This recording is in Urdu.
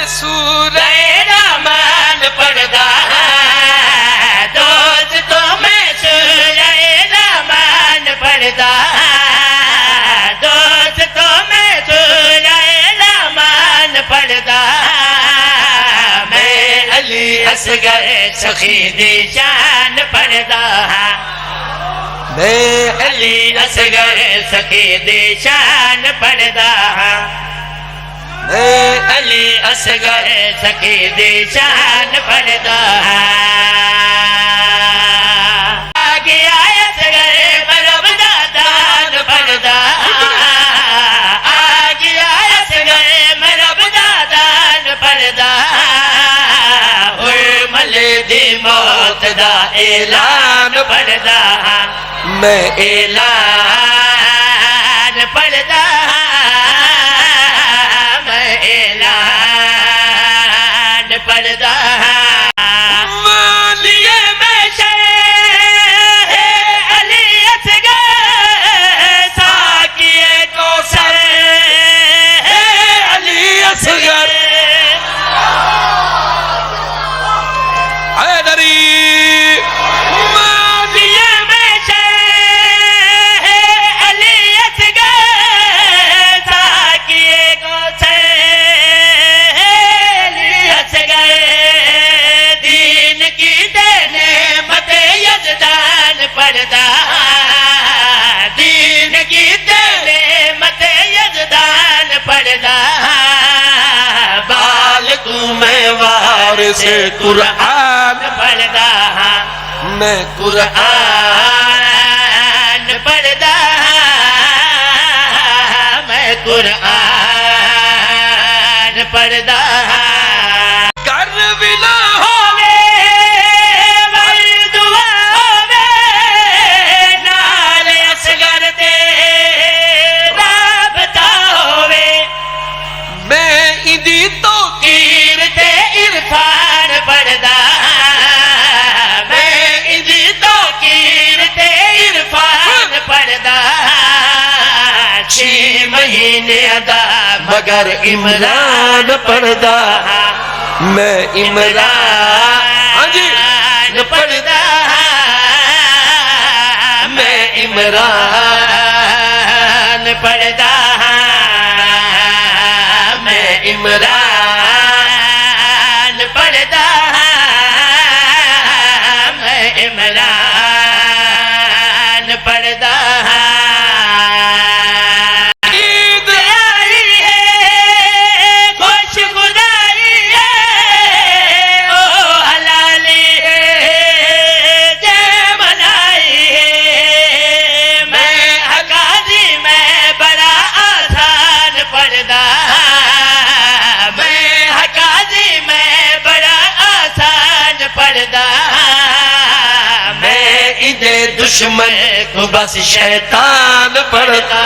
سورہ رحمان پڑھدا ہاں، دوستوں میں سورہ رحمان پڑھدا ہاں، دوستوں میں سورہ رحمان پڑھدا ہاں، میں علی اصغر سخی دی شان پڑھدا ہاں، میں علی اصغر سخی دی شان پڑھدا ہاں، میں علی اصغر سخی دی شان پڑھدا آگے آیا اصغر مرب دادان پڑھدا آگے آیا اصغر مرب دادان پڑھدا حرمل دی موت دا اعلان پڑھدا میں اعلان پڑھدا پڑھدا والیے میں شہ علی اصغر ساقیے کوثر علی اصغر حیدری والیے میں شہ علی اصغر ساقیے کوثر پڑھدا دین کی نعمت یزدان پڑھدا بالغوں میں وارث قرآن پڑھدا میں قرآن پڑھدا میں قرآن پڑھدا کر ولا پڑھدا میں انجی توقیر تے عرفان پڑھدا 6 مہینے ادا مگر عمران پڑھدا میں عمران پڑھدا میں عمران پڑھدا میں عمران پڑھدا میں عمران پڑھدا عید آئی ہے خوش خدائی ہے او حلالی ہے جے منائی ہے میں حقاضی میں بڑا آسان پڑھدا پڑھدا میں ادھے دشمن کو بس شیطان پڑھدا